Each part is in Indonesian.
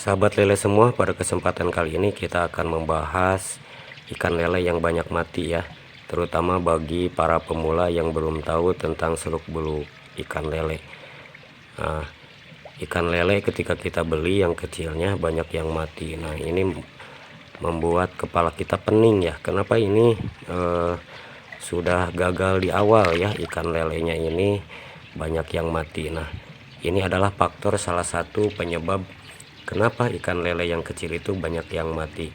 Sahabat lele semua, pada kesempatan kali ini kita akan membahas ikan lele yang banyak mati ya, terutama bagi para pemula yang belum tahu tentang seluk-beluk ikan lele. Nah, ikan lele ketika kita beli yang kecilnya banyak yang mati. Nah, ini membuat kepala kita pening ya. Kenapa ini sudah gagal di awal ya, ikan lelenya ini banyak yang mati. Nah, ini adalah faktor salah satu penyebab kenapa ikan lele yang kecil itu banyak yang mati.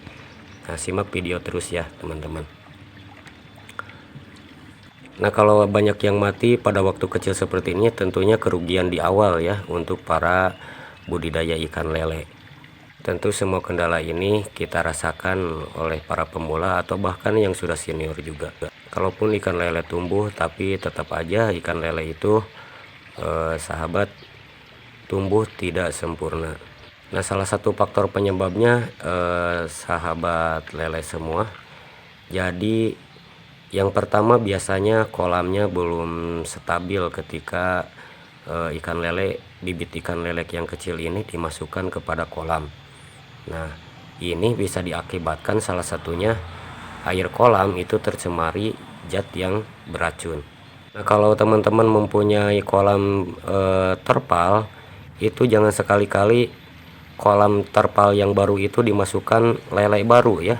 Nah, simak video terus ya teman-teman. Nah, kalau banyak yang mati pada waktu kecil seperti ini tentunya kerugian di awal ya untuk para budidaya ikan lele. Tentu semua kendala ini kita rasakan oleh para pemula atau bahkan yang sudah senior juga. Kalaupun ikan lele tumbuh, tapi tetap aja ikan lele itu sahabat tumbuh tidak sempurna. Nah, salah satu faktor penyebabnya sahabat lele semua. Jadi yang pertama biasanya kolamnya belum stabil ketika ikan lele, bibit ikan lele yang kecil ini dimasukkan kepada kolam. Nah, ini bisa diakibatkan salah satunya air kolam itu tercemari zat yang beracun. Nah, kalau teman-teman mempunyai kolam terpal, itu jangan sekali-kali kolam terpal yang baru itu dimasukkan lele baru ya,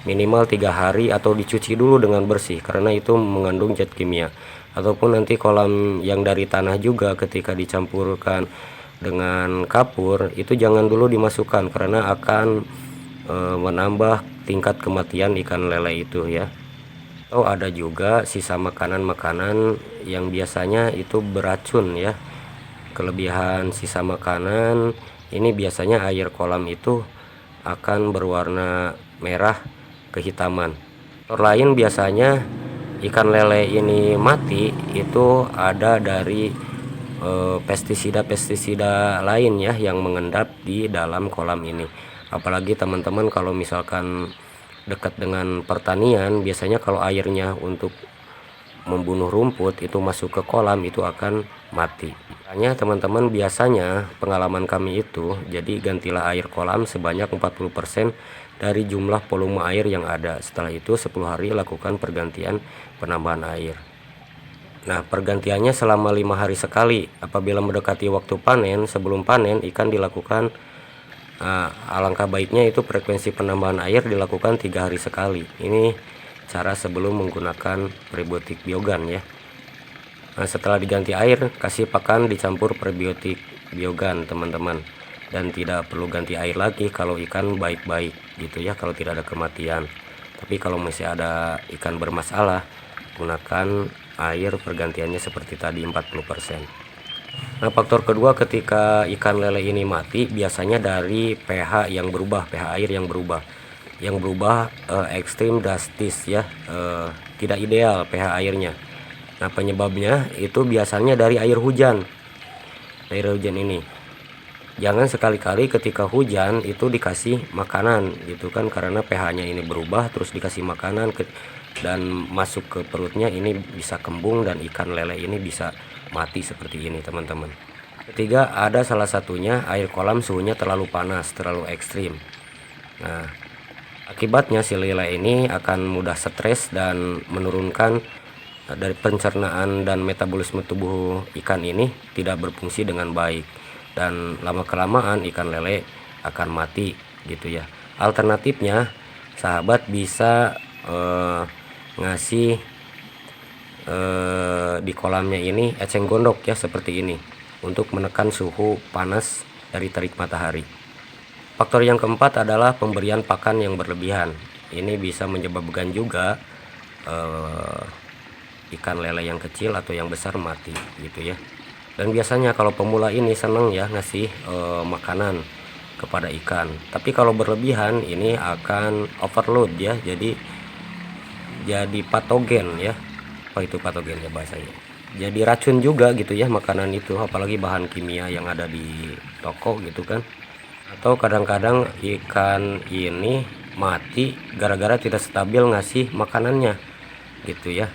minimal 3 hari atau dicuci dulu dengan bersih karena itu mengandung zat kimia. Ataupun nanti kolam yang dari tanah juga ketika dicampurkan dengan kapur itu jangan dulu dimasukkan karena akan menambah tingkat kematian ikan lele itu ya. Atau ada juga sisa makanan-makanan yang biasanya itu beracun ya. Kelebihan sisa makanan ini biasanya air kolam itu akan berwarna merah kehitaman. Faktor lain biasanya ikan lele ini mati itu ada dari pestisida lain ya yang mengendap di dalam kolam ini. Apalagi teman-teman kalau misalkan dekat dengan pertanian, biasanya kalau airnya untuk membunuh rumput itu masuk ke kolam itu akan mati. Makanya teman-teman, biasanya pengalaman kami itu, jadi gantilah air kolam sebanyak 40% dari jumlah volume air yang ada. Setelah itu 10 hari lakukan pergantian penambahan air. Nah, pergantiannya selama 5 hari sekali. Apabila mendekati waktu panen, sebelum panen ikan dilakukan alangkah baiknya itu frekuensi penambahan air dilakukan 3 hari sekali. Ini cara sebelum menggunakan prebiotik biogan ya. Nah, setelah diganti air, kasih pakan dicampur prebiotik biogan teman-teman, dan tidak perlu ganti air lagi kalau ikan baik-baik gitu ya, kalau tidak ada kematian. Tapi kalau masih ada ikan bermasalah, gunakan air pergantiannya seperti tadi 40%. Nah, faktor kedua ketika ikan lele ini mati biasanya dari pH yang berubah, pH air yang berubah ekstrim drastis ya, tidak ideal pH airnya. Nah, penyebabnya itu biasanya dari air hujan ini. Jangan sekali-kali ketika hujan itu dikasih makanan gitu kan, karena pH-nya ini berubah terus dikasih makanan dan masuk ke perutnya, ini bisa kembung dan ikan lele ini bisa mati seperti ini teman-teman. Ketiga, ada salah satunya air kolam suhunya terlalu panas, terlalu ekstrim. Nah, akibatnya si lele ini akan mudah stres dan menurunkan dari pencernaan dan metabolisme tubuh ikan ini tidak berfungsi dengan baik, dan lama kelamaan ikan lele akan mati gitu ya. Alternatifnya sahabat bisa ngasih di kolamnya ini eceng gondok ya, seperti ini untuk menekan suhu panas dari terik matahari. Faktor yang keempat adalah pemberian pakan yang berlebihan. Ini bisa menyebabkan juga ikan lele yang kecil atau yang besar mati gitu ya. Dan biasanya kalau pemula ini senang ya ngasih makanan kepada ikan, tapi kalau berlebihan ini akan overload ya, jadi patogen ya. Apa itu patogen ya bahasanya? Jadi racun juga gitu ya makanan itu, apalagi bahan kimia yang ada di toko gitu kan. Atau kadang-kadang ikan ini mati gara-gara tidak stabil ngasih makanannya gitu ya.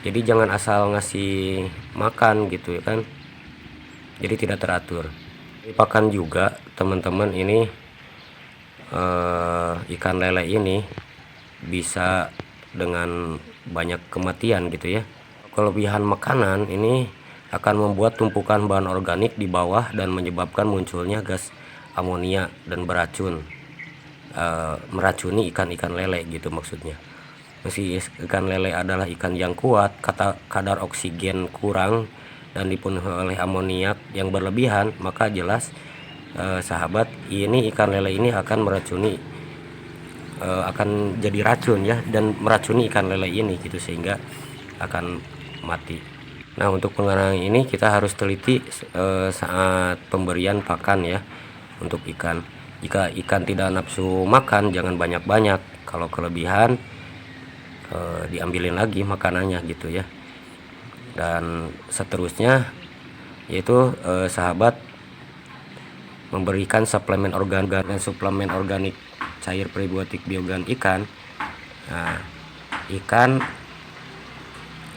Jadi jangan asal ngasih makan gitu ya kan, jadi tidak teratur. Pakan juga teman-teman, ini ikan lele ini bisa dengan banyak kematian gitu ya. Kelebihan makanan ini akan membuat tumpukan bahan organik di bawah dan menyebabkan munculnya gas amonia dan beracun, meracuni ikan-ikan lele gitu maksudnya. Meski ikan lele adalah ikan yang kuat, kadar oksigen kurang dan dipenuhi oleh amoniak yang berlebihan, maka jelas sahabat, ini ikan lele ini akan meracuni, akan jadi racun ya, dan meracuni ikan lele ini gitu, sehingga akan mati. Nah, untuk pengenalan ini kita harus teliti saat pemberian pakan ya untuk ikan. Jika ikan tidak nafsu makan, jangan banyak-banyak. Kalau kelebihan, diambilin lagi makanannya gitu ya. Dan seterusnya yaitu sahabat memberikan suplemen organik dan suplemen organik cair prebiotik biogan ikan. Nah, ikan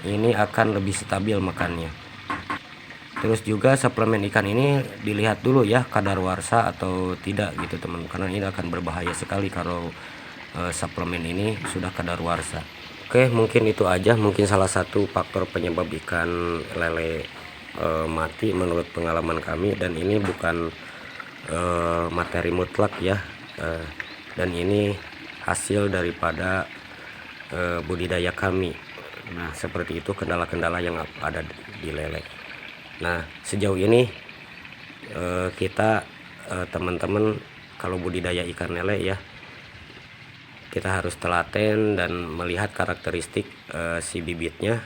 ini akan lebih stabil makannya. Terus juga suplemen ikan ini dilihat dulu ya kadaluarsa atau tidak gitu teman, karena ini akan berbahaya sekali kalau suplemen ini sudah kadaluarsa. Oke, mungkin itu aja, mungkin salah satu faktor penyebab ikan lele mati menurut pengalaman kami, dan ini bukan materi mutlak ya, dan ini hasil daripada budidaya kami. Nah, seperti itu kendala-kendala yang ada di lele. Nah, sejauh ini kita teman-teman kalau budidaya ikan lele ya, kita harus telaten dan melihat karakteristik si bibitnya,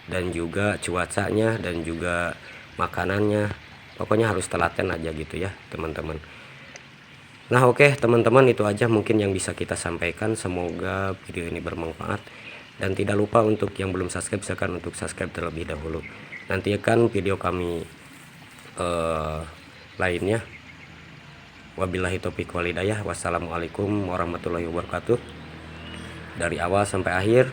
dan juga cuacanya, dan juga makanannya. Pokoknya harus telaten aja gitu ya teman-teman. Nah, oke teman-teman, itu aja mungkin yang bisa kita sampaikan. Semoga video ini bermanfaat, dan tidak lupa untuk yang belum subscribe, silakan untuk subscribe terlebih dahulu. Nantikan video kami lainnya. Wabillahi taufiq wal hidayah. Wassalamualaikum warahmatullahi wabarakatuh. Dari awal sampai akhir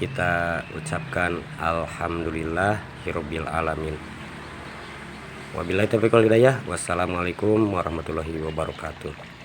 kita ucapkan alhamdulillahirabbil alamin. Wabillahi taufiq wal hidayah. Wassalamualaikum warahmatullahi wabarakatuh.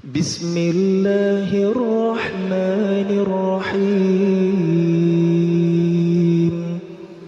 بسم الله الرحمن